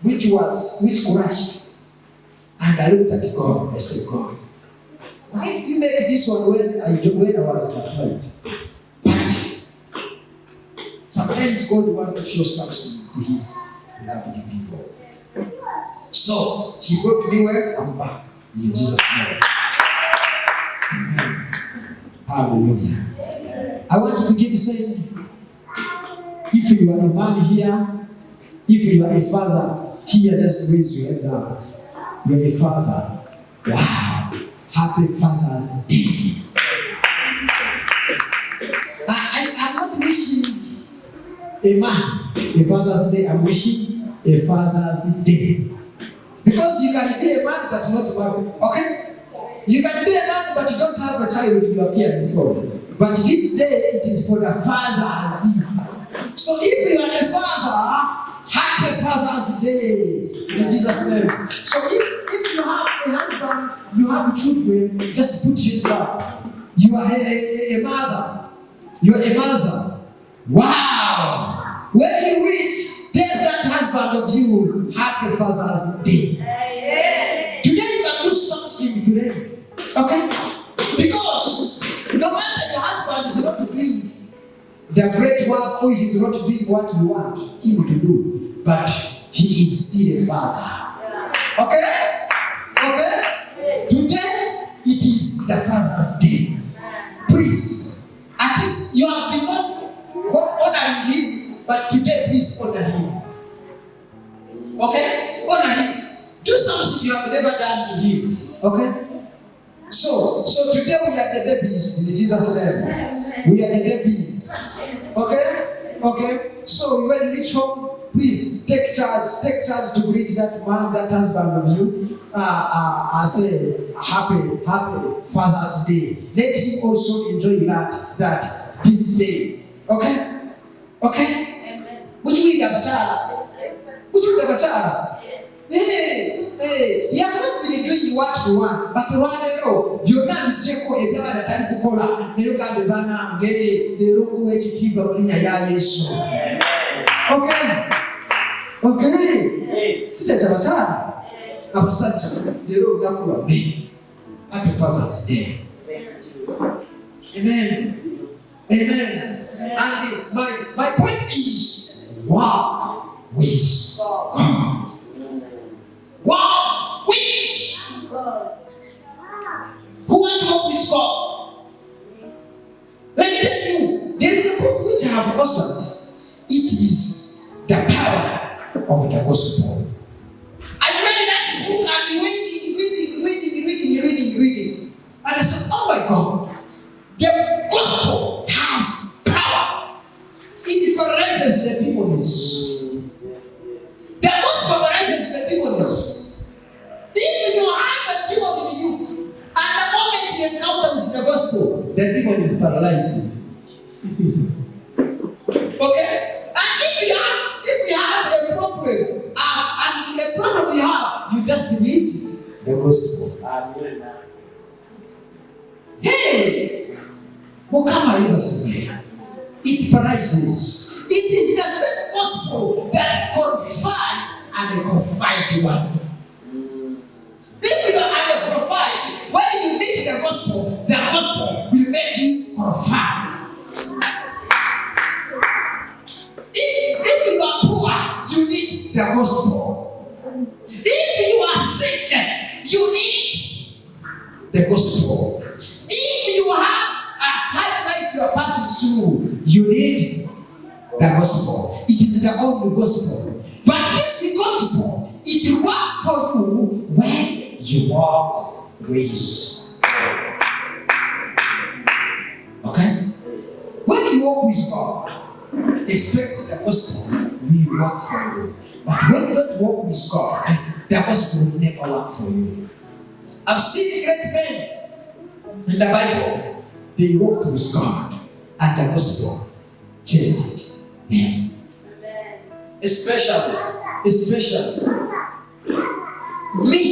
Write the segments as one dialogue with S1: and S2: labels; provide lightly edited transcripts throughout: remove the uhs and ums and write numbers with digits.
S1: which crashed. And I looked at God. I said, God, why did you make this one when I was in a flight? But sometimes God wants to show something to his lovely people. So he brought me where I'm back. In Jesus' name. Amen. Hallelujah. I want to begin saying, if you are a man here, if you are a father here, just raise your hand down. You are a father. Wow. Happy Father's Day. I'm not wishing a man a Father's Day. I'm wishing a Father's Day. Because you can be a man but not married. Okay? You can be a man but you don't have a child when you appear before. But this day it is for the fathers. So if you are a father, happy Father's Day in Jesus' name. So if you have a husband, you have children, just put it up. You are a mother. You are a mother. Wow! When you reach, tell that husband of you, happy Father's Day. Today you can do something today. Okay? Because no matter your husband is not doing the great work, or he's not doing what you want him to do, but he is still a father. Okay? Okay? Today it is the Father's Day. Please, at least you have been not honoring him, but today please honor him. Okay? Honor him. Do something you have never done to him. Okay? So today we are the babies in Jesus' name. We are the babies. Okay? Okay? So when you reach home, please take charge to greet that man, that husband of you. I say happy Father's Day. Let him also enjoy that this day. Okay? Okay? Which will the batara? Hey, he has not been doing what you want, but one arrow, you're not Jeko, a devil that I could call up. You got the banner, get it, the room way to keep up in a yaso. Okay. Okay. Sister Tabata, I'm such the room that will be. Happy Father's Day. Amen. Amen. And my point is, walk with God. Walk with God. Who want to walk with God? Let me tell you, there is a book which I have authored. It is the power of the gospel. I read that book and reading. And I said, oh my God, the gospel has power. It paralyzes the demons. The gospel paralyzes the demons. If you have a demon in you, and the moment you encounter with the gospel, the demon is paralyzing. Okay? And if you have a problem, and the problem you have, you just need the gospel. Hey! It paralyzes. It is the same gospel that confide and confide one. If you are unqualified, when you meet the gospel will make you qualified. If you are poor, you need the gospel. If you are sick, you need the gospel. If you have a hard life you are passing through, you need the gospel. It is the only gospel. But this gospel, it works for you when you walk with. Okay? When you walk with God, expect the gospel will work for you. But when you don't walk with God, the gospel will never work for you. I've seen great men in the Bible. They walked with God, and the gospel changed them. Especially me.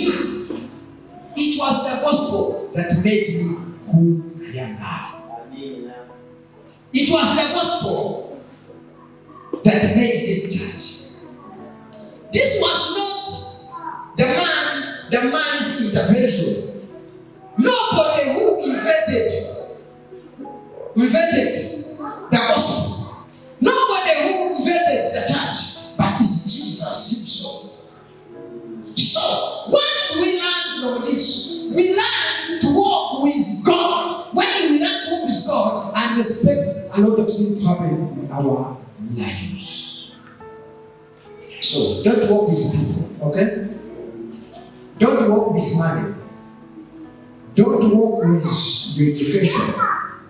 S1: It was the gospel that made me who I am now. It was the gospel that made this church. This was not the man's intervention. Nobody who invented the gospel. Nobody who invented the church, but it's Jesus himself. So, what do we learn from this? We learn to walk with God. When we learn to walk with God, and expect a lot of things to happen in our lives. So, don't walk with people, okay? Don't walk with money. Don't walk with your education,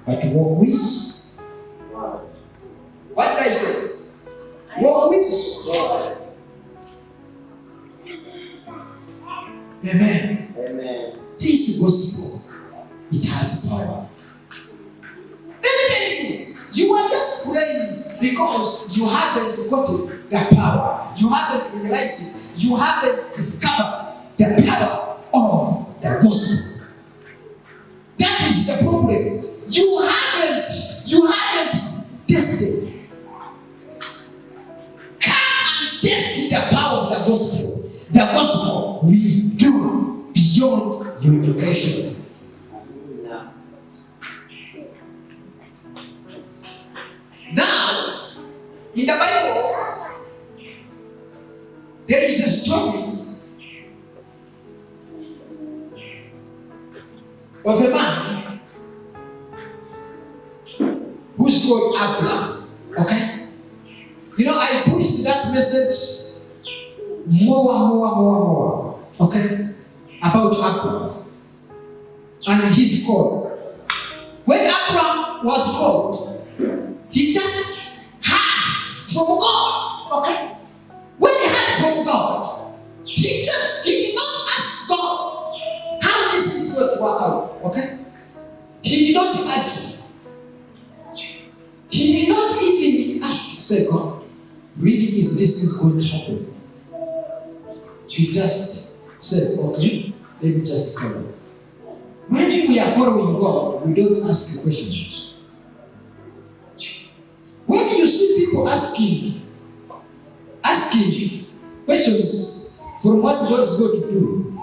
S1: but walk with what did I say? Walk with God. Amen.
S2: Amen.
S1: This gospel, it has power. Let me tell you, you are just praying because you haven't got the power. You haven't realized it. You haven't discovered the power of the gospel. That is the problem. You haven't tested. Come and test the power of the gospel. The gospel will do beyond your education. Now, in the Bible, there is a story of a man who's called Abraham. Okay? You know, I pushed that message more. Okay? About Abraham. And his call. When Abraham was called, he just heard from God. Okay? When he heard from God, he did not ask God how this is going to work out. Okay? He did not argue. He did not even ask, say, God, really is this is going to happen? He just said, okay, let me just follow. When we are following God, we don't ask questions. When you see people asking questions from what God is going to do,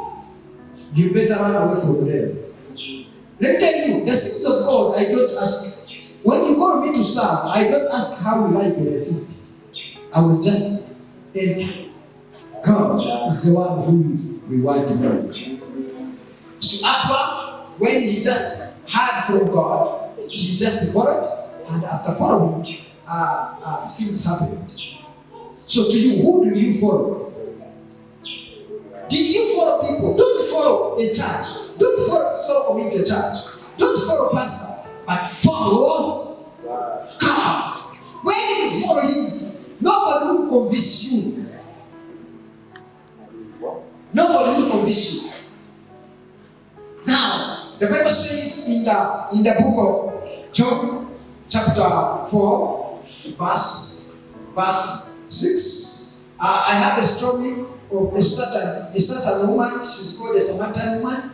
S1: you better run away from them. Let me tell you, the things of God, I don't ask. When you call me to serve, I don't ask how will I benefit. I will just enter. God is the one who reward me. So Abraham, when he just heard from God, he just followed, and after following, things happened. So to you, who do you follow? Did you follow people? Don't follow a church. Don't follow community church. Don't follow pastor, but follow God. When you follow him, nobody will convince you. Nobody will convince you. Now, the Bible says in the book of John, chapter 4, verse 6. I have a story of a certain woman. She's called a Samaritan woman.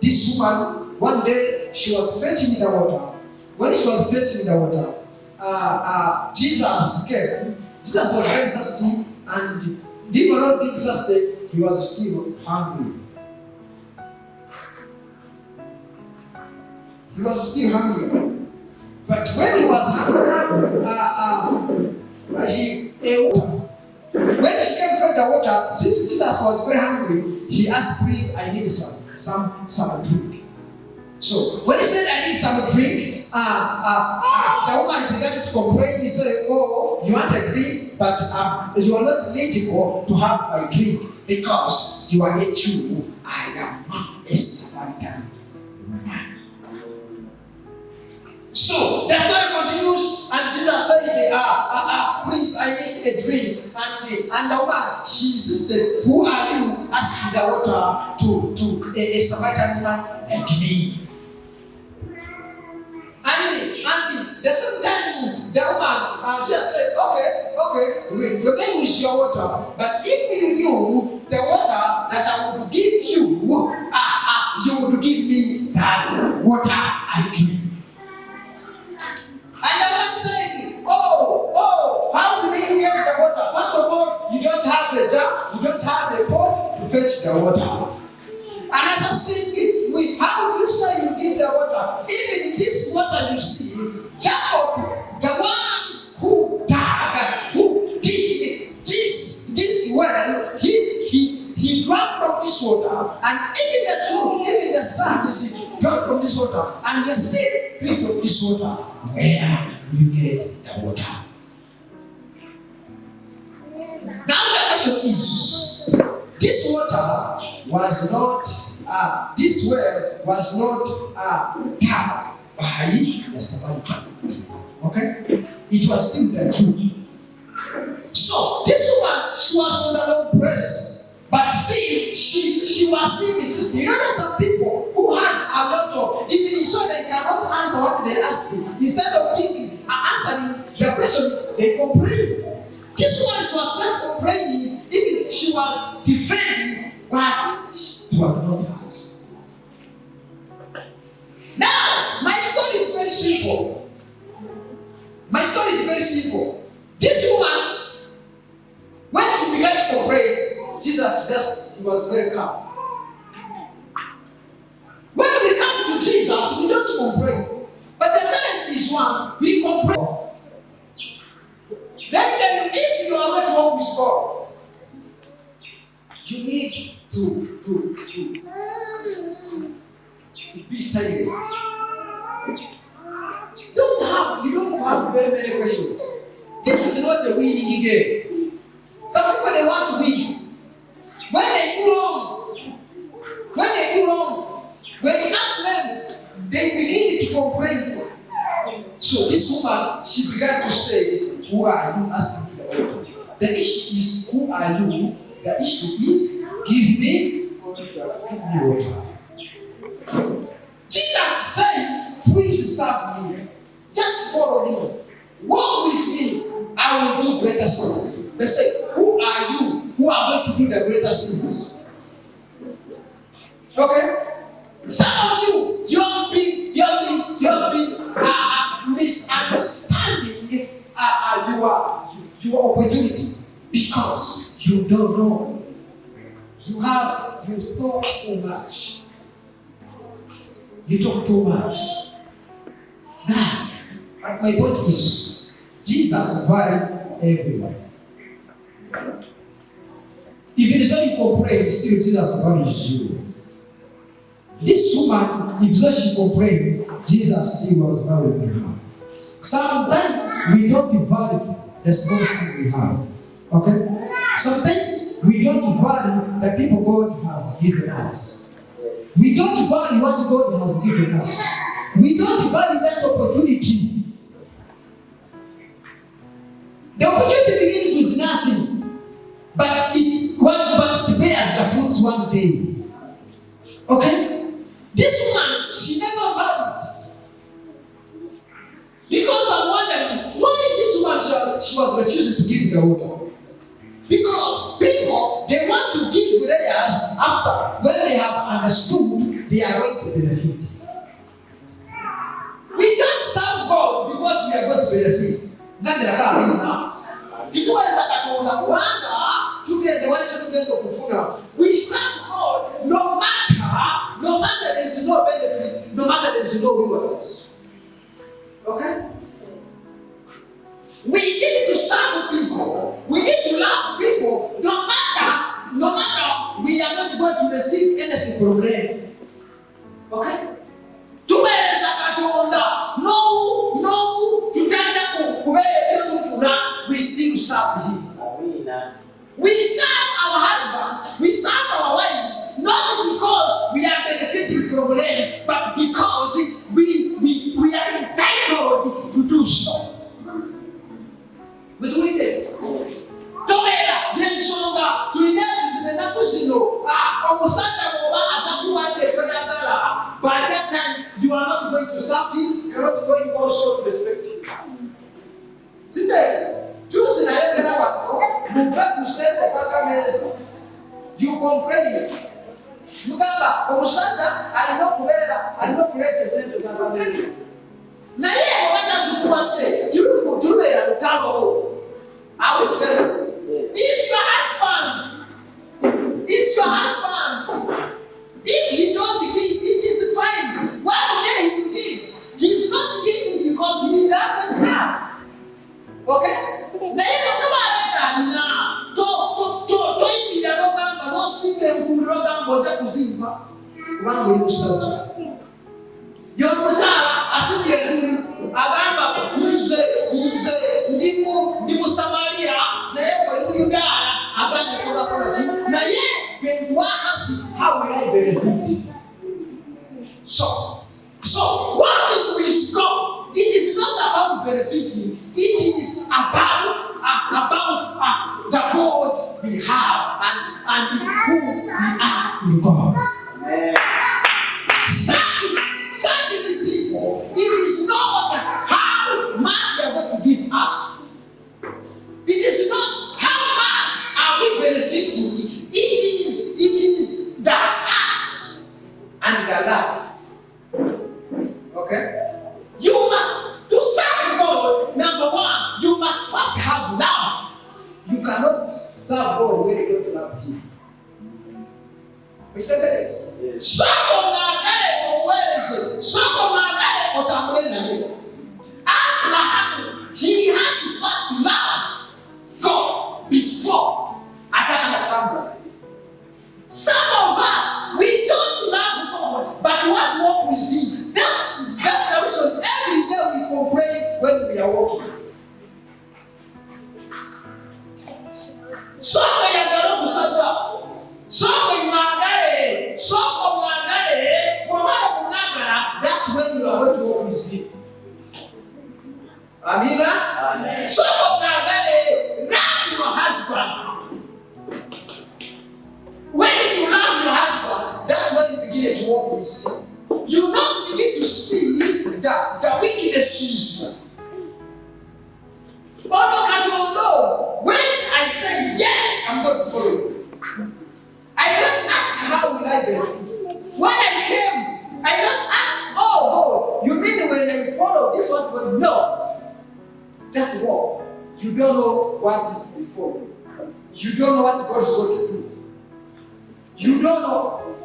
S1: This woman, one day, she was fetching the water. When she was fetching the water, Jesus came. Jesus was very thirsty, and even though being thirsty, he was still hungry. He was still hungry. But when he was hungry, he ate water. When she came to the water, since Jesus was very hungry, he asked, please, I need some drink. So when he said, I need some drink, the woman began to complain. He said, oh, you want a drink, but you are not eligible to have my drink because you are a Jew. I am not a Samaritan woman. So the story continues, and Jesus said, please, I need a drink. And the woman, she insisted, who are you asking the water to a Samaritan woman like me? And the same time, the woman just said, okay, remain with your water. But if you knew the water that I would give you, you would give me that water I drink. And the man said, how do you get the water? First of all, you don't have a jar, you don't have a pot to fetch the water. another thing with how you say you give the water. Even this water you see, Jacob, the one who dug, who did this well, he drank from this water, and even the truth, even the sun is drank from this water, and we are still drink from this water. Where you get the water? Now the question is, this water was not, this well was not tapped by the Samaritan. Okay? It was still the truth. So this woman, she was under no press, but still, she was still insisting. You know, there's some people who has a lot of, even so they cannot answer what they ask you. Instead of thinking, answering the questions, they complain. This one was just complaining, even she was defending, but it was not hard. Now, my story is very simple. My story is very simple. This woman, when she began to complain, Jesus he was very calm. When we come to Jesus, we don't complain. But the challenge is one, we complain. Let me tell you, if you are going to walk with God, you need to be silent. You don't have very many questions. This is not the winning game. Some people, they want to win. When they do wrong, when you ask them, they begin to complain. So this woman, she began to say, who are you asking me the water? The issue is, who are you? The issue is, give me water. Jesus said, please serve me. Just follow me. Walk with me. I will do greater things. They say, who are you who are going to do the greater things? Okay? Some of you have been misunderstanding your opportunity because you don't know. You talk too much. You talk too much. Now, my point is, Jesus values everyone. If it is how you complain, still Jesus values you. This woman, if so she complained, Jesus still was valuing her. Sometimes we don't value the small things we have. Okay? Sometimes we don't value the people God has given us. We don't value what God has given us. We don't value that opportunity. The opportunity begins with nothing, but it bears the fruits one day. Okay? This woman, she never valued. Because I'm wondering, why this woman she was refusing to give the water? Because people, they want to give prayers after when they have understood they are going to benefit. We don't serve God because we are going to benefit. We serve God no matter there is no benefit, no matter there is no rewards. Okay? We need to serve people. We need to love people. No matter we are not going to receive anything from them. Okay? We still serve Him. We serve our husband, we serve our wives, not because we are benefiting from them, but because we are entitled to do so. Which we did. Tomera, Yensonga, to the Nakusino, by that time, you are not going to serve Him, you are not going also to respect Him. You complain. Mugamba omusajja alina kuleta sente za family. Naye obatazukuwadde tubeera lutalo. Are we together? Is your husband. If he usubire mkuliroga ngoja kuzimba wangu ni kusauti yomukyala asibye kuli agamba nze ndi mu Samaria naye oli mu Yudaya agambye kola ki naye benwakasi how will I benefit? So working with God, it is not about benefiting. It is about the God we have and who we are in God. Serving people, it is not how much they are going to give us. It is not how much are we benefiting. It is the heart and the love. Okay? You must, to serve God, number one, you must first have love. You cannot serve God when you don't love Him. Soko magare uweze, soko magare utamwenda. Abraham, he had to first love God before atakapokuwa. Some of us, we don't love God, but we want to walk with Him. That's the reason every day we complain when we are walking. Soko ya ndaro kusajja. Soko imangale. Soko mwangale. Mwamala kumangala. That's when you are going to walk with Him. Amina? Amen. Soko mwangale. Love your husband. When you love your husband, that's when you begin to walk with Him. You not begin to see the wickednesses. Although when I say yes, I'm going to follow you. I don't ask how will I benefit. When I came, I don't ask, oh God, you mean when I follow this one? But no, just walk. You don't know what is before you. You don't know what God is going to do. You don't know what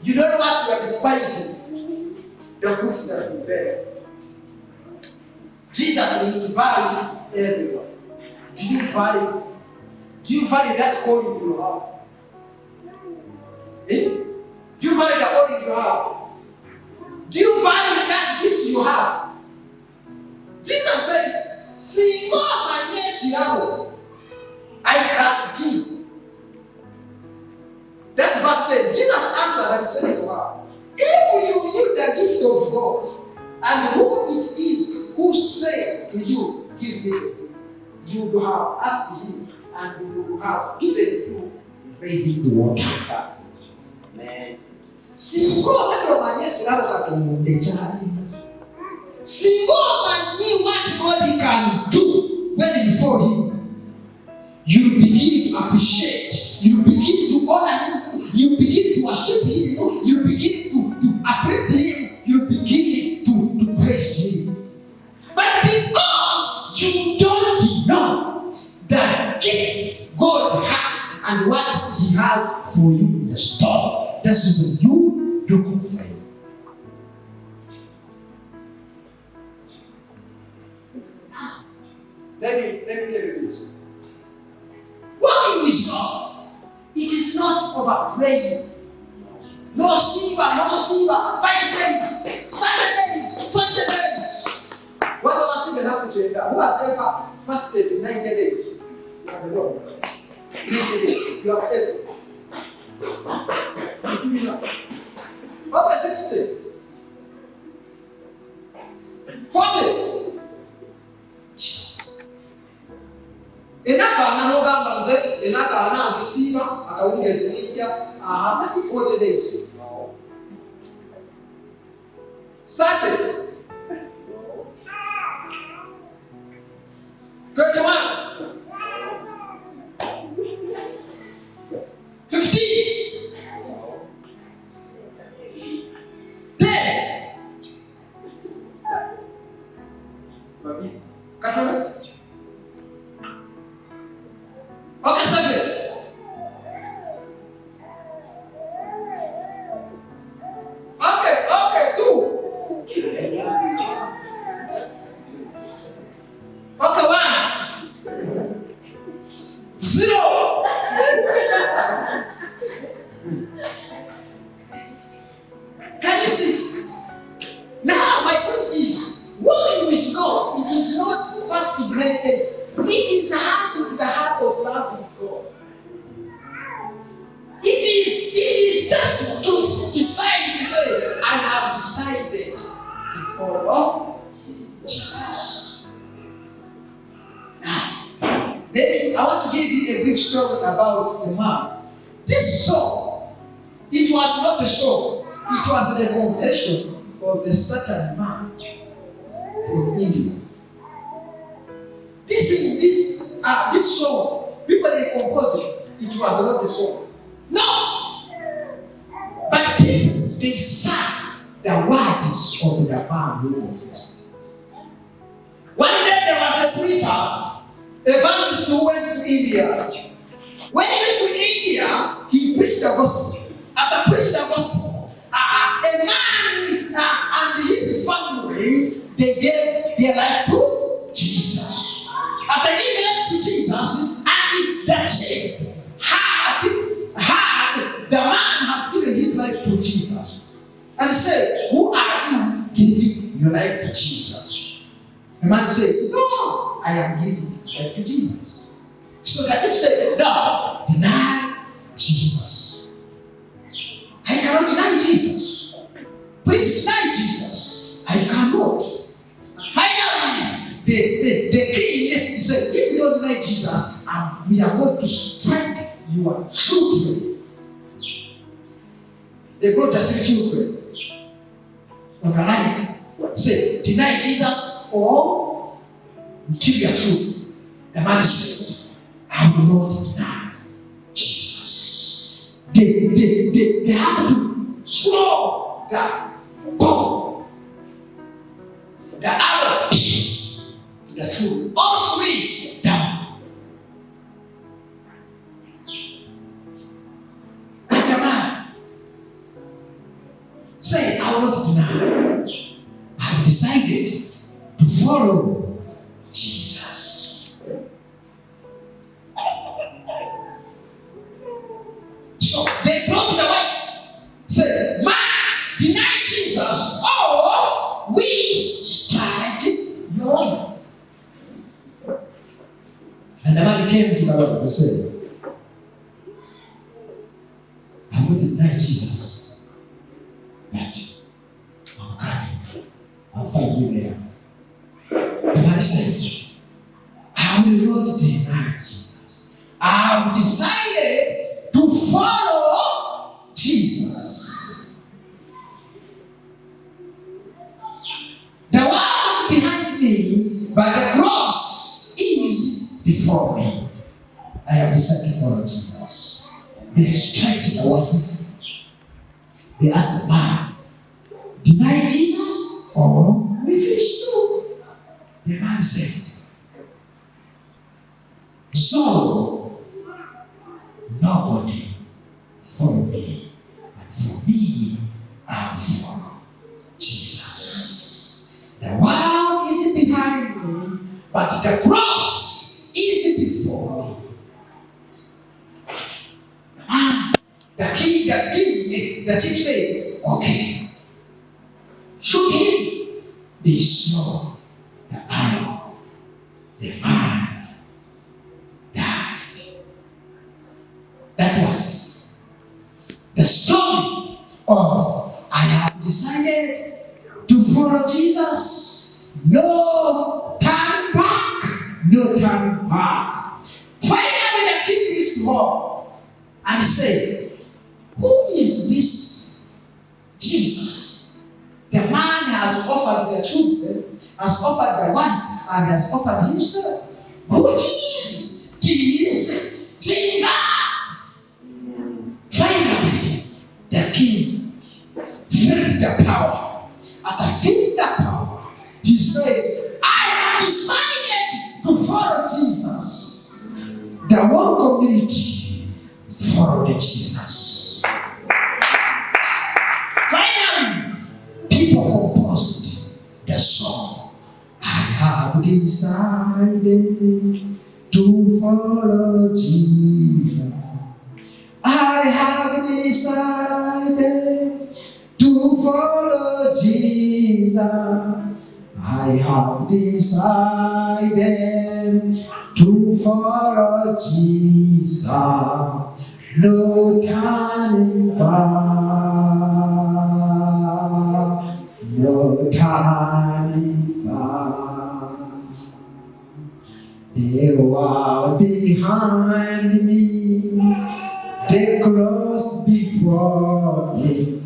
S1: you are despising. The fruits that you bear. Jesus will value everyone. Do you value that calling you have? Do you value the calling you have? Do you value that gift you have? Jesus said, "See more I can give." That's verse 10. Jesus answered and said to her, "If you knew the gift of God, and who it is who said to you, 'Give me the thing,' you would have asked Him, and He would have given you living water." Amen. Singo watu wamanye chirabo katonde chani. Singo wamanye what God can do when before Him. You begin to appreciate. You begin to honor Him. You begin to worship Him. You begin to uplift Him. You begin to praise Him. But because you don't know the gift God has and what He has for you in the store, that's what you complain. Let me tell you this. Walking with God, it is not over praying. No silver, 5 days, 7 days, 20 days. What do I say now to you? Who has ever fasted 90 days? You have alone. 90 days. You have ever. Over 60. 40. Enaka anogamba nze, enaka anazisiba, akawungeza nija, 40 days. Saturday. 21. 15. 10. Katona? Okay, 7. Okay, 2. give you a brief story about a man. This song, it was not a song, it was the confession of a certain man from India. This song, people they composed it was not a song. No! But people, they sang the words of the man who confessed. One day there was a preacher, evangelist who went to India. When he went to India, he preached the gospel. After preaching the gospel, a man and his family, they gave their life to Jesus. After giving life to Jesus, and the chief had the man has given his life to Jesus, and said, "Who are you giving your life to Jesus?" The man said, "No, I am giving life to Jesus." So the chief said, "No, deny Jesus. I cannot deny Jesus. Please deny Jesus. I cannot." Finally, the king said, "If you don't deny Jesus, we are going to strike your children." They brought the 3 children on the line. Said, "Deny Jesus or kill your children." The man said, "I will not deny Jesus." They have to throw the bomb, the arrow, to the children. All 3 down. And the man said, "I will not deny. I have decided to follow Jesus." So they brought the wife, said, "Man, deny Jesus, or we strike your wife." And the man came to the wife and said, "I will deny Jesus, but I'm coming. I'll find you there." The man said, "I will not deny Jesus. I have decided to follow Jesus. The one behind me, but the cross is before me. I have decided to follow Jesus." They straightened the wife. They asked the man, "Deny Jesus or we finish too?" The man said, "So nobody follow me, but for me, I'll follow Jesus. The world is behind me, but the cross is before me." The chief said, "Okay, shoot him." They saw the arrow. The man died. That was the story of I have decided to follow Jesus. No turning back. No turning back. Finally, the king reached home and said, "Who is this Jesus? The man has offered the children, has offered the wife, and has offered himself. Who is this Jesus?" Finally, the king felt the power. After feeling the power, he said, "I have decided to follow Jesus." The whole community followed Jesus. Finally, people composed the song, "I have decided to follow Jesus. I have decided to follow Jesus. I have decided to follow Jesus. No turning back. No turning back. The world behind behind me, the cross before me.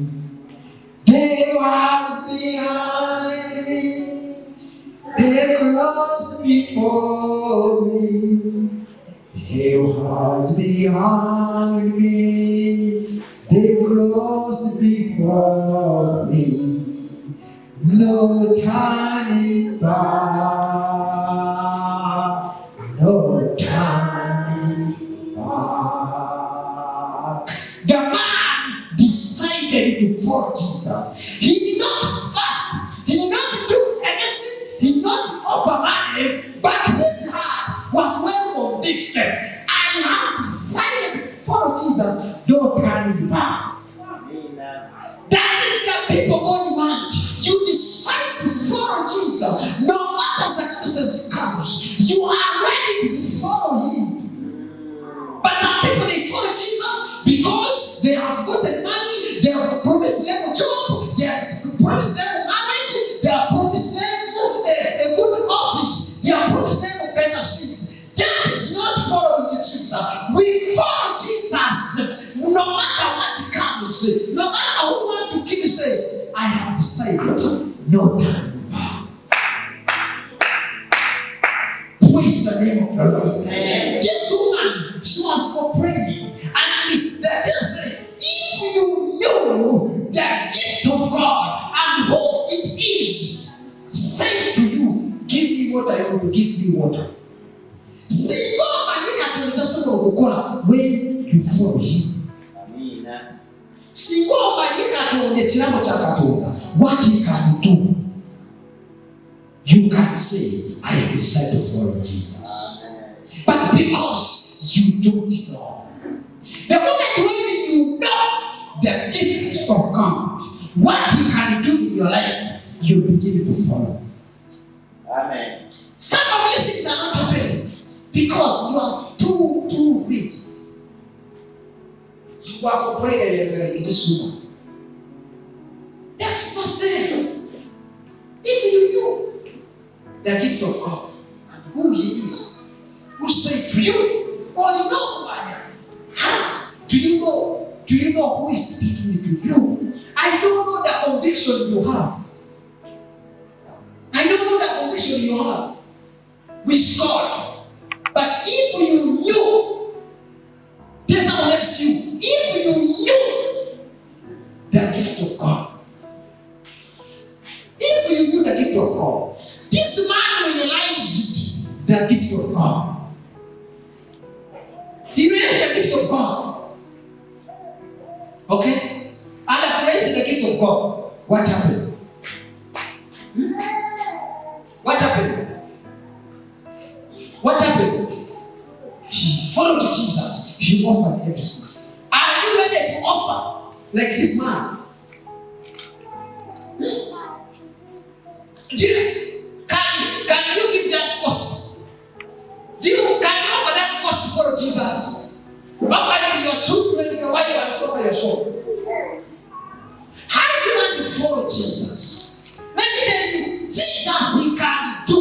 S1: The walls behind me, the cross before me. The walls behind me, the cross before me. No turning back, no turning back. The man decided to follow Jesus. He did not fast, he did not do anything, he did not offer money, but his heart was well convinced. I have decided to follow Jesus, no turning back. That is the people God wants. You decide to follow Jesus, no matter circumstance comes. You are ready to follow Him. But some people, they follow Jesus because they have gotten money, they have promised them a job, they have promised them marriage, they have promised them a good office, they have promised them a better seat. That is not following Jesus. We follow Jesus no matter what comes, no matter who wants to kill you. Say, I have decided no turning back. Praise the name of the Lord. This woman, she was complaining, and the text said, if you knew the gift of God and who it is, say to you, give me water, you will give me water. See, when you follow Him. See, what He can do, you can say, I have decided to follow Jesus. But because you don't know, the moment when you know the gift of God, what He can do in your life, you begin to follow. Amen. Some of you things are not happening because you are too weak. You are complaining in this woman. That's first thing. If you knew the gift of God and who He is, who say to you, or you know who I am, how do you know? Do you know who is speaking to you? I don't know the conviction you have. I don't know the conviction you have with God. But if you knew, there's someone next to you. If you knew the gift of God, if you knew the gift of God, this man realized the gift of God. He realized the gift of God. Okay? And after realizing the gift of God, what happened? What happened? What happened? He followed Jesus. He offered everything. Are you ready to offer like this man? Can you give that cost? Can you offer that cost to follow Jesus? Offer your children, your wife, and offer yourself. How do you want to follow Jesus? Let me tell you, Jesus, He can do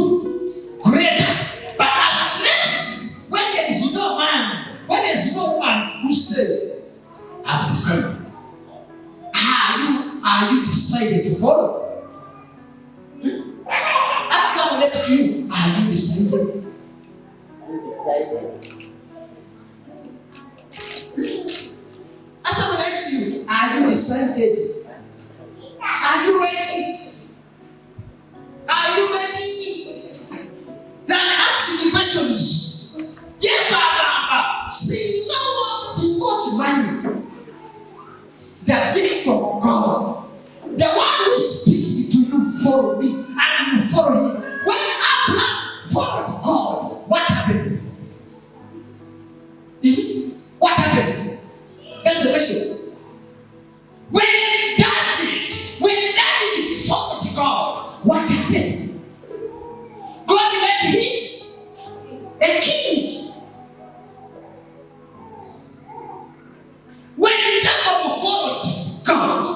S1: greater. But as less when there is no man, when there is no one who say, I've decided. Are you decided to follow? Ask someone next to you, are you decided? Are you decided? Ask someone next to you, are you decided? Are you ready? Are you ready? Now asking the questions. Yes, see what money. The gift of God. The one who is speaking to you, follow me, and you follow Him. When Abraham followed God, what happened? What happened? That's the question. When David followed God, what happened? God made him a king. When Jacob followed God,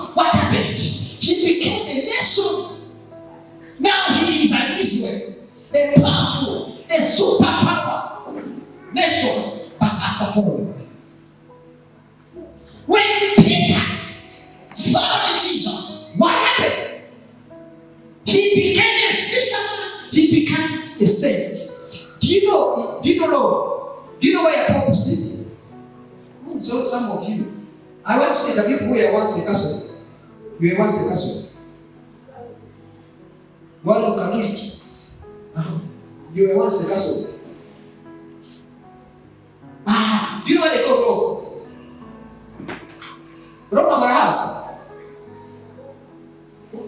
S1: Peter followed Jesus. What happened? He became a fisherman. He became a saint. Do you know where Paul sit? So some of you, I want to say that people who were once a Catholic, you were once a Catholic. One Catholic. You were once a Catholic. Do you know what they call Rome? Rome number house.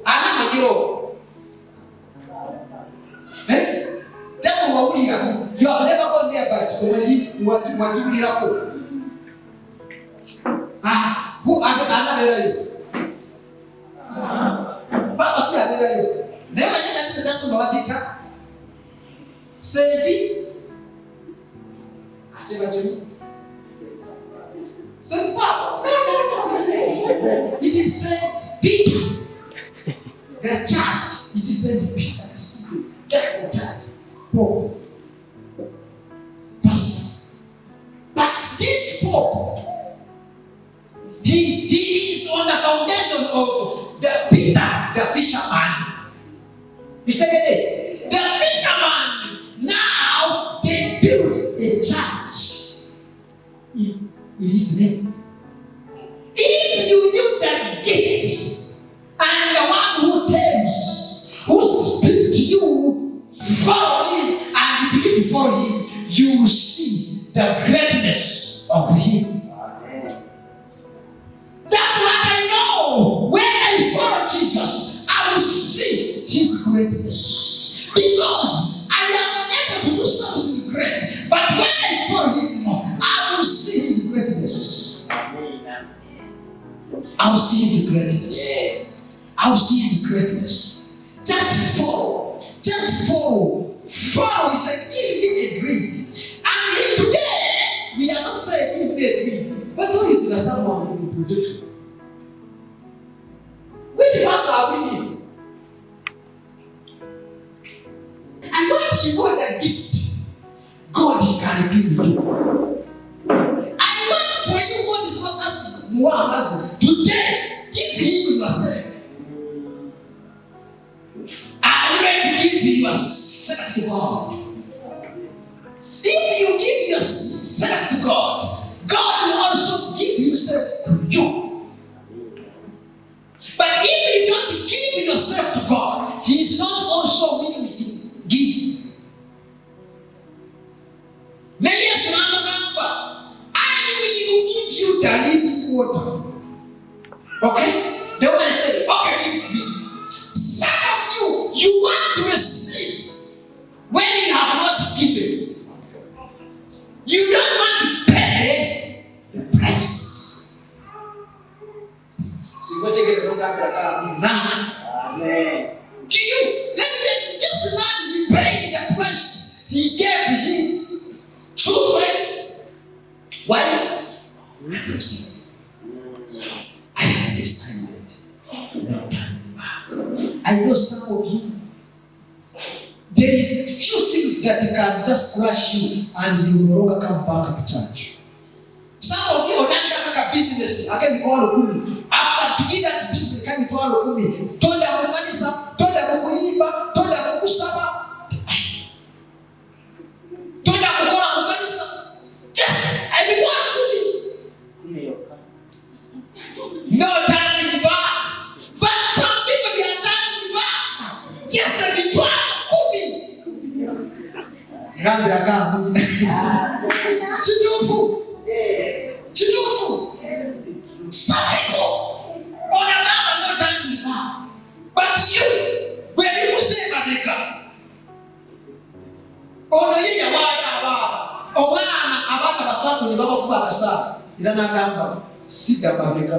S1: Anna Magiro. Just for you have never gone there, but when you want to be up. Who are you? But I see you. Never yet said that's what I did. Say Saint Paul. No. It is Saint Peter. The church. It is Saint Peter. That's the church. Pope. Pastor. But this Pope, he is on the foundation of the Peter, the fisherman. The fisherman, now they build a church in his name. If you knew that gift and the one who tells, who speaks to you, follow him, and you begin to follow him, you will see the greatness of him. That's what I know. When I follow Jesus, I will see his greatness. Because I am unable to do something great. But when I follow him, I will see his greatness. I will see his greatness. Yes. I will see his greatness. Just follow. Just follow. Follow. He said, give me a dream. And today, we are not saying give me a dream. But who is there someone who will protect you? Which verse are we in? I want you to know that gift God can give you. I want for you, God is not asking one asking. Today, give him yourself. Are you ready to give yourself to God? If you give yourself to God, God will also give himself to you. But if you don't give yourself to God, he is not also willing to give. I will give you the living water. Okay? The one said, okay, give me. Some of you want to receive when you have not given. You don't want to pay the price. See what you get around that. Amen. Do you? Let me tell you, this man, he paid the price. He gave his children, wife, I have decided no turning back. I know some of you, there is few things that can just crush you and you no longer come back to church. Some of you are business. I can call you. After beginning that business, can call you. Told them kanisa, told them kuimba, told them kusaba. Told them kukola kanisa. Just I be call you. No turning back. But some people they are turning back. Just to be Ngandra kami. Chidufu. Yes. Chidufu. Some people are not turning back. But you, when you say Madeka, ye yawa. Owana abana basatu ni baba kuba kasa. Ilana gamba sida Madeka.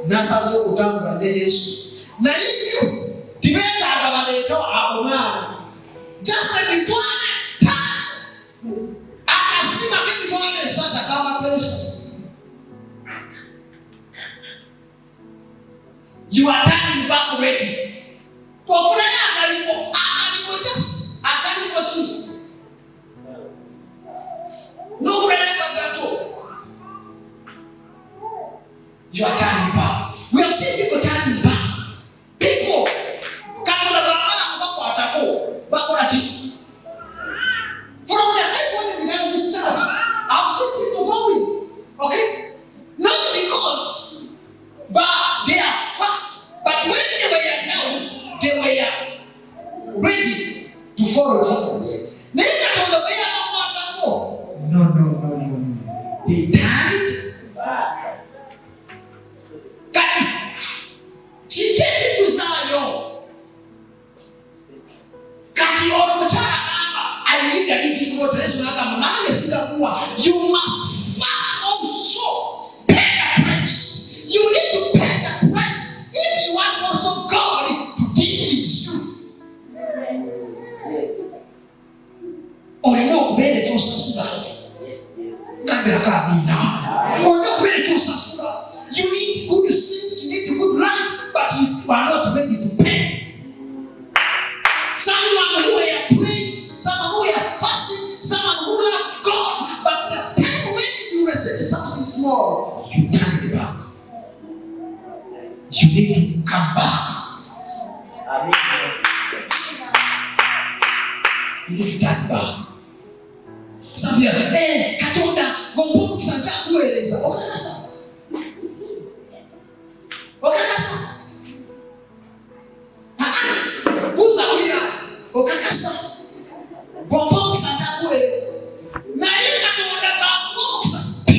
S1: Nasazo kutamba ne Yesu. Na hiyo tibeta agabaleka abona. Just like in akasema kitu sasa kama pesa. You are turning back already. Kwa fulani akalipo just akalipo tu. No fulani kagato. You are turning back. We have seen people turning back. People, from the time when they began this church, I've seen people going. Okay? Not because but they are far. But when they were down, they were ready to follow Jesus. No. They died. Kati. Chichechi kusayo. Kati ono mchana kama. I need that if you go to this you must fast also. Pay the price. You need to pay the price if you want also God to deal with you. Yes. Or you know, kubele chosa suda. Kabela kabina. Or you kubele chosa suda. You need good sins, you need good life, but you are not ready to pay. Someone who are praying, someone who are fasting, someone who love God, but the time when you receive something small, you turn back. You need to come back. You need to turn back. Safia, katonda, gombo kusanja kueleza. Okakasa. Okakasa. Gombo kusanja kueleza. Na yeye katonda gombo kusanja.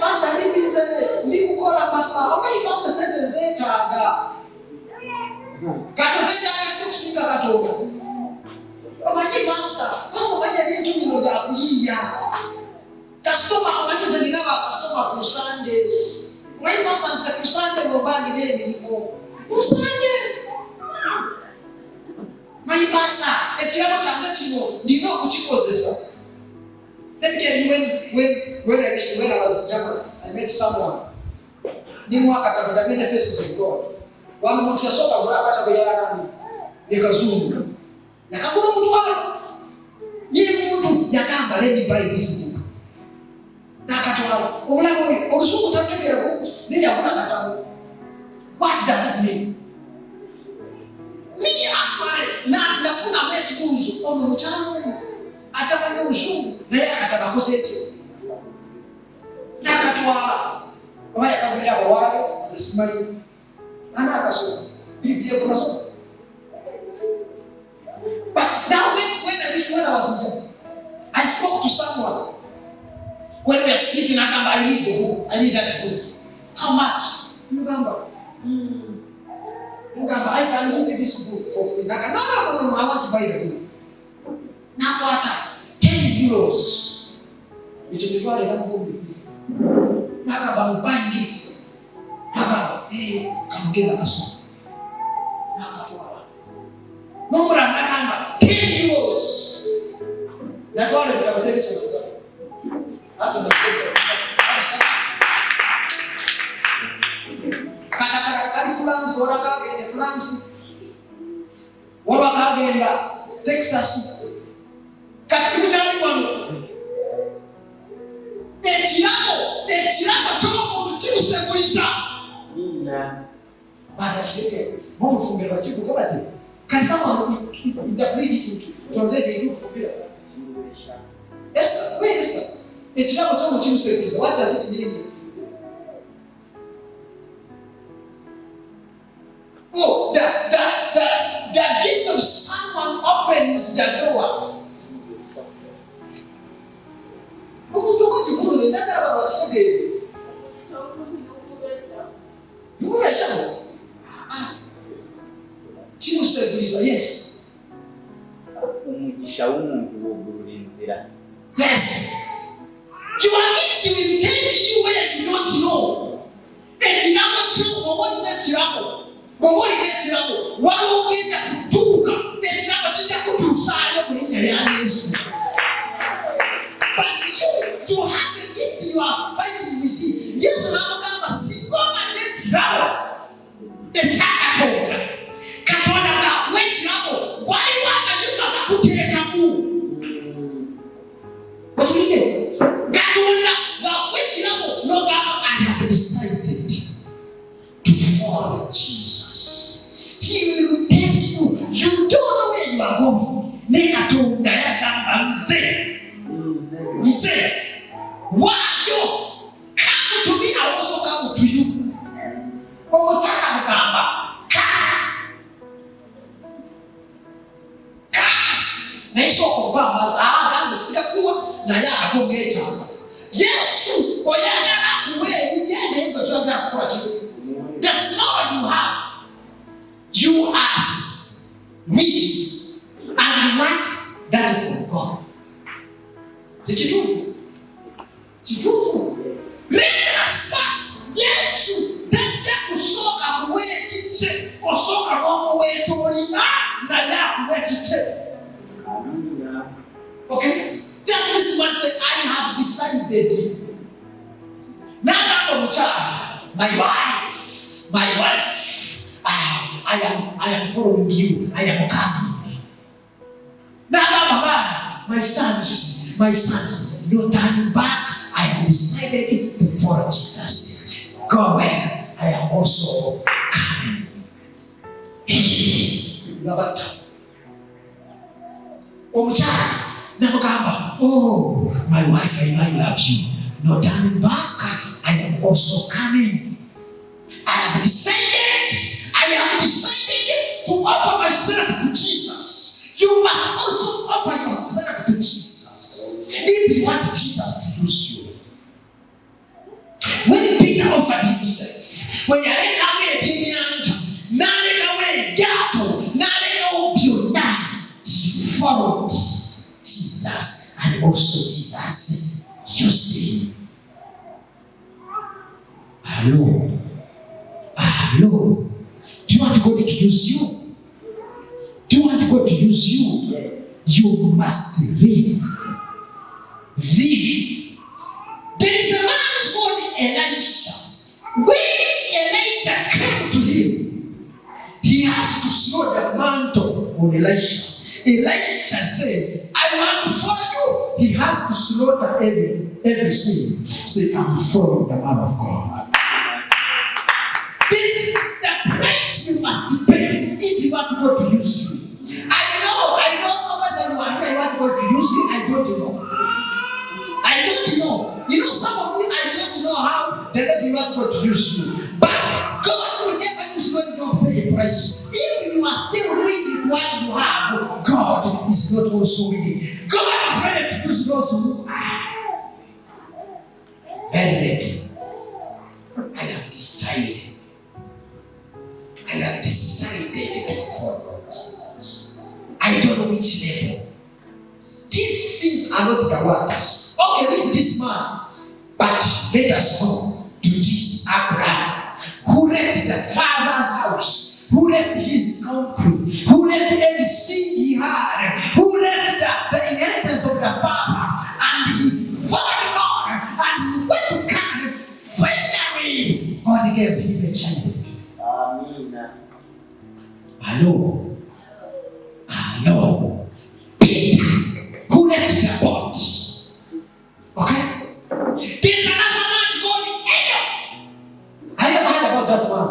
S1: Pastor ni kukora pastor. Okali pastor sentence ekaga. Kato sentence tukusinga katonda. Omanyi pastor baje bintu bino bya kuyiya. Customer omanyi nze nina ba customer ku Sunday. Omanyi pastor nze ku Sunday ngobandi nene niko. Ku Sunday. Omanyi pastor ekirabo kyange kino ndina okukikozesa. Let me tell you when I was in Germany, I met someone. Ni mwaka kabla mimi faces of God. Wale mtu yasoka bora hata bayana nani. Nikazungu. Nakabura mtu wale. Ni mtu yakamba let me buy this book. Nakatoa. Omulago obusuku tatekera ko. Ni yakuna katamu. What does it mean? Me actually nafuna mechi kunzu ono mchana. Atabanya ushungu naye akatabakosete. Nakatoa. Waya kabila bawale zisimali. Ana akasoma. Biblia kuna soma. But now when I was in Japan, I spoke to someone. When we are speaking, I need the book. I need that book. How much? Mugamba, I can give you this book for free. No, I want to buy the book. Now what? 10 euros. Which is the book. Nakaba buy it. Nakaba, come get a song. Nakatwala. Number nakamba 10 euros. That's what I will tell you. After the France, Waraka, France, Waraka, Texas. Katikutani wano. Echiramo chomo tuchimuseguliza. Bana chike. Mungu funge bachifu kabati. Kasama indaplijiti tuanze ndio kufumbira. Esther. Echiramo chomo chimuseguliza. What does it mean? Oh, the gift of someone opens the door. Yes. Yes. Your gift will take you where you don't know. Wanaongeza kutuka echiramo chija kutusayo kulinya ya Yesu. But you have a gift you are fighting with it. Yesu anamwambia singoma echiramo echakatonda katonda ka wechiramo wali wana yuma kakuteka mu watu wengine katonda wa wechiramo While you come to me, I also come to you. Omutaka mugamba, come. Na iso okubamba agamba sikakuwa naye akongeta. Yesu oyagala kuwe ebigende ngo twagala kukola ki? The small you have, you ask, reach, and you want that from God. Kituufu. Let us fast. Yesu tajja kusooka kuwe ekikye osooka n'omuweeta olina naye akuwe ekikye. Okay? Just this one said, I have decided. Now my wife, I am following you. I am coming. Now my sons, no turning back. I have decided to follow Jesus. Go where I am also coming. Oh, my wife, I know I love you. No turning back. I am also coming. I have decided to offer myself to Jesus. You must also offer yourself to Jesus. If you want Jesus to use you. When Peter offered himself, when you come he followed Jesus, and also Jesus used him. Hello. Do you want God to use you? Do you want God to use you?
S2: Yes.
S1: You must live. There is a man called Elisha. When Elijah came to him, he has to slow the mantle on Elisha. Elisha said, I want to follow you. He has to slaughter everything. Say, I'm following the man of God. This is the price you must pay if you want God to use you. I know whether you are here, I want God to use you. I don't know. You know, some of you, I don't know how the level you want God to use you. But God will never use you when you don't pay a price. If you are still waiting to what you have, God is not also willing. God is ready to use those who are very ready. I have decided to follow Jesus. I don't know which level. These things are not the waters. Okay, leave this man, but let us go to this Abraham who left the father's house, who left his country, who left everything he had, who left the inheritance of the father, and he followed God, and he went to Canaan. Finally, God gave him a child.
S2: Amen.
S1: Hello. Peter, who left the boat. Okay? There's another man called Enoch. Have you ever heard about that man?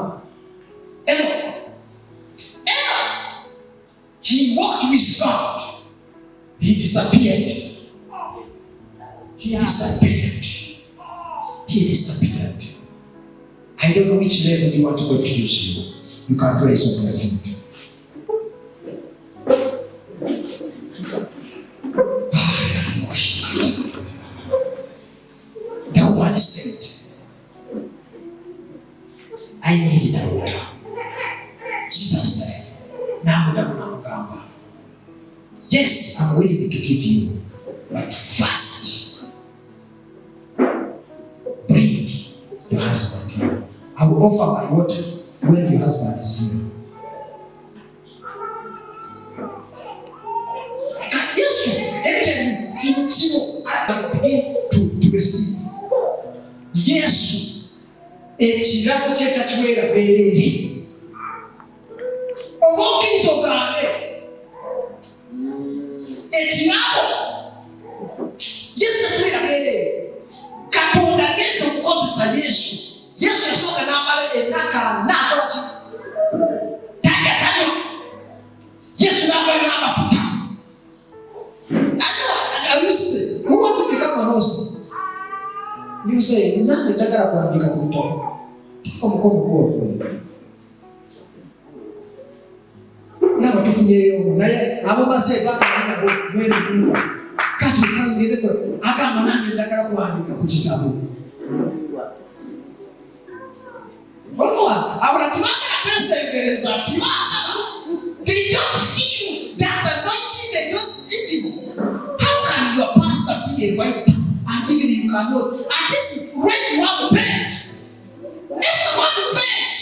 S1: Enoch. He walked with God. He disappeared. I don't know which level you want God to use you. You can raise on your feet. That one said, I need that water. Jesus said, yes, I'm willing to give you, but first, bring your husband here. I will offer my water when your husband is here. Yes, every time I begin to receive. Yes, ekirabo kye takiweera beereri. Obwokkiriza ogambe ekirabo Yesu takiweera beereri. Katonda agenze okukozesa Yesu. Yesu yasooka n'amala emyaka n'akola ki? Tajja. Yesu n'avayo n'amafuta. I used to say, who want to become an host? You say, nani nataka kuandika kitabu. Kama kwa. Na watufunye hiyo. Na yeye abo base baka na wewe Mungu. Kati kama ngine kwa akama nani nataka kuandika kitabu. Wala abratimaka pesa ingereza timaka. They don't feel that anointing, they don't even. How can your pastor be a writer? And even you cannot. At least write one page. It's the one page.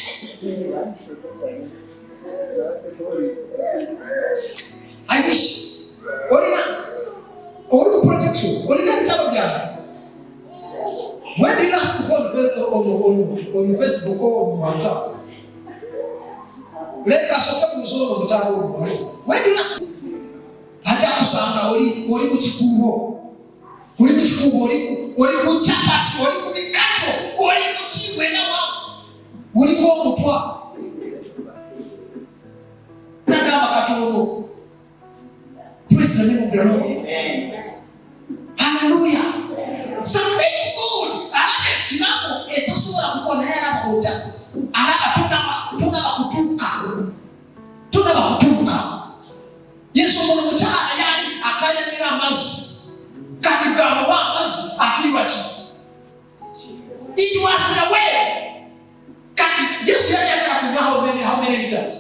S1: I wish. Orina protection. Orina kitabu. When did you last go on Facebook or on WhatsApp? Let us open the zone of the town. When do you last? Hata kusanga oli kuchikuo. Oli kuchikuo, oli kuchapa, oli kumikato, oli kuchiwe na wafu. Oli kwa mtwa. Na kama katono. Praise the name of the Lord. Amen. Hallelujah. Something is good. Alafu chinapo etasura kuko na hela kuota. Alafu tuna makutuka. Yesu mwana mchana yani akaya nira mazi. Katika mawazi afiwa chi. It was the way. Yesu yani akaya kugawa how many liters?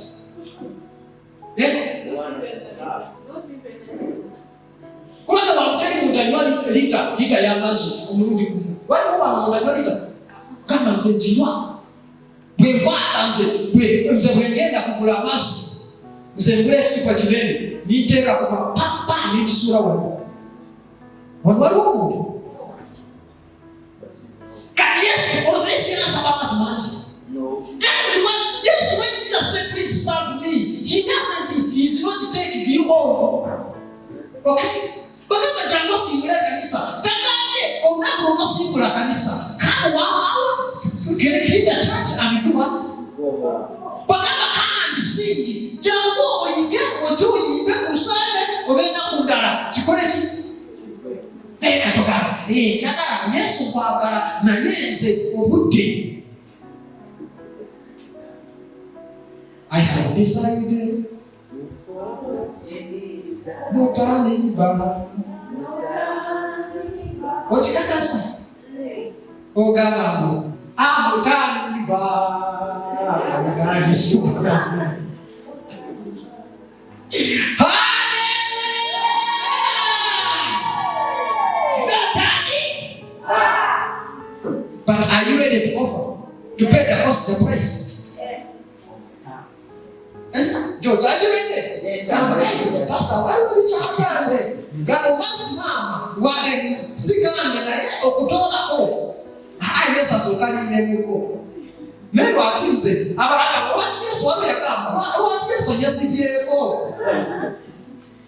S1: Kwa sababu mteni mtanywa lita ya mazi umrudi kumu. Wale wao wananywa lita kama nzenjiwa. Mze wengenda kugula mazi. Mze ngule kichukua chinene. Niteka kuma papa nitisura wano. Wanwari wamu. Kati Yesu, oza Yesu yana sababa zimanji. That is what, yes, when Jesus said, please serve me, he's not taking you all. Okay? Bakama jango simula kanisa. Takanye, onako simula kanisa. Kama wao, kirekinda church amikuwa. Bakama kama nisingi, jango oige, otu oige kusane, obenda kundara. Chikorechi. Katokara. Kakara, Yesu kwakara, na yenze obude. I have decided no turning back. What you got say? Oh God, I'm turning back. I'm turning back. But are you ready to offer? To pay the cost, the price? Yes. George, are you ready? Yes, I'm ready. Pastor, why are you talking? Gano mama, wale siganga na yeye okutola ko. Yesu asokali nemuko. Nero achize. Abaraka wachi Yesu wale yakamba. Wachi Yesu yasigieko.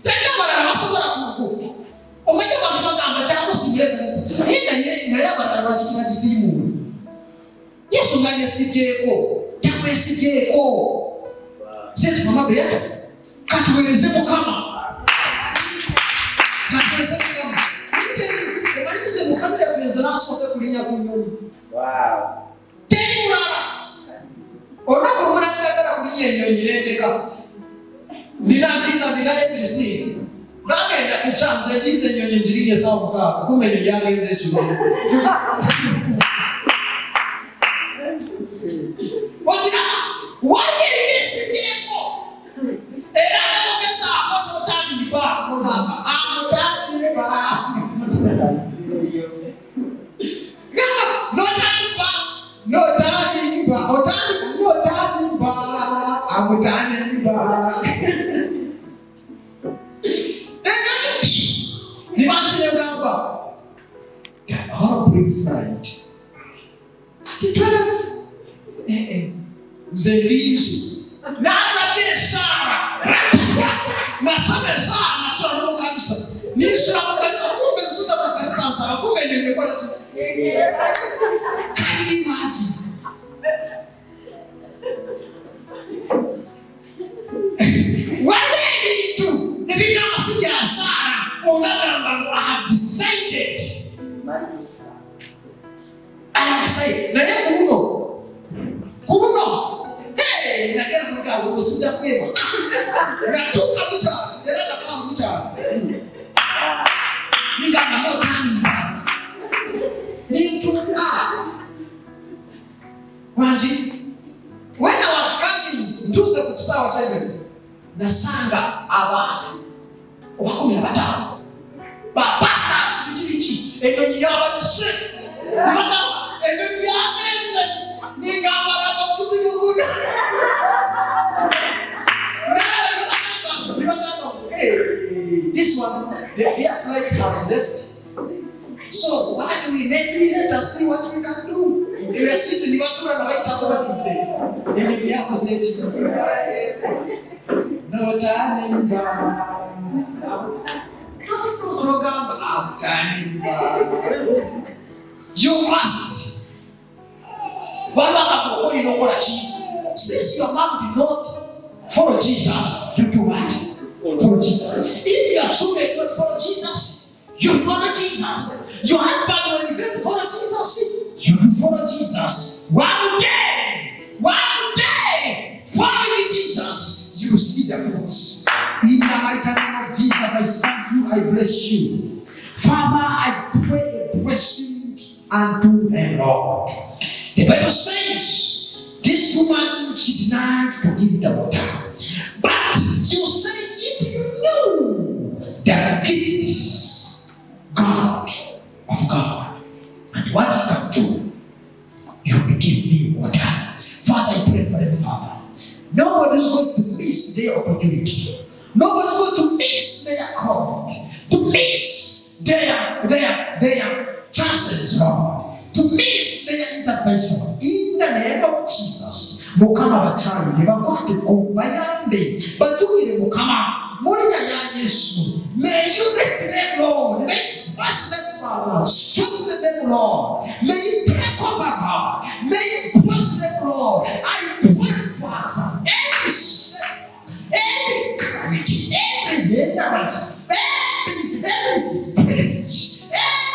S1: Tena bala masogora kuko. Omeje bantu bagamba cyangwa sibule kanisa. Na yaba wachi kinajisimu. Yesu nganye sigieko. Yakwe sigieko. Sisi mama beya. Katueleze kama. Wow. Teni murala. Ona ko muna ndagara kuninye nyonyirendeka. Ndina visa ndina ebilisi. Ngagenda kuchanze ndize nyonyi njirige sawa mukaka. Kumbe nyonyaga nze chibo. Watina wanje nisijeko. Era namokesa akono tani ba mugamba. Amutani ba. Zelizo nasa biashara nasema sana nasoro kanisa ni sura kanisa kumbe sura kanisa sana kumbe ndio kwa tu can you imagine wale tu ndio kama sijaasara unagamba I have decided say, na ye kuno. Hey, na gera muga usija kwema. Na tuka muta, derada kama muta. Ninga na motani. Nintuka. Wanji, when I was coming, nduse kutusawa time. Nasanga abantu. Wakumi batano. Ba pastors bichi enyonyi yaba nse. Madawa enyonyi yaba nse. Ninga mara kusimuguda. Hey, this one, the air flight has left. So why do we let us see what we can do? If we are sitting, you want to run away, talk about it. And we are positive. No turning back. Not from slogan, I'm turning back. You must. Since your mom did not follow Jesus, you do what? Follow Jesus. If your children don't follow Jesus, you follow Jesus. Your husband, when you fail to follow Jesus, you do follow Jesus. One day, following Jesus, you will see the fruits. In the mighty name of Jesus, I thank you, I bless you. Father, I pray a blessing unto her, Lord. The Bible says, this woman, she denied to give the water. But you say, if you knew the gifts, God, of God, and what He can do, you will give me water. Father, I pray for them, Father. Nobody's going to miss their opportunity. Nobody's going to miss their call, to miss their chances, Lord, to miss their intervention. In the name of Jesus, Mukama Batari, Nebakwate Kubayambe, Batuire Mukama, Moria Yesu, may you lift them, Lord, may you bless them, Father, strengthen them, Lord, may you take over, God, may you bless them, Lord. I pray, Father, every sin, every gravity, every hindrance, every spirit,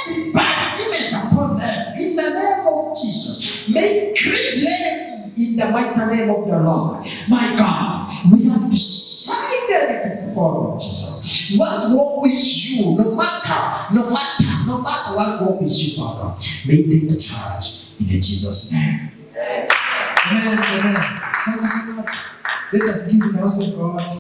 S1: every bad image upon them, in the name of Jesus, may increase them in the mighty name of the Lord. My God, we have decided to follow Jesus. What walk with you, no matter what walk with you, Father, may take the charge in Jesus' name. Amen. Amen. Thank you so much. Let us give the house of God.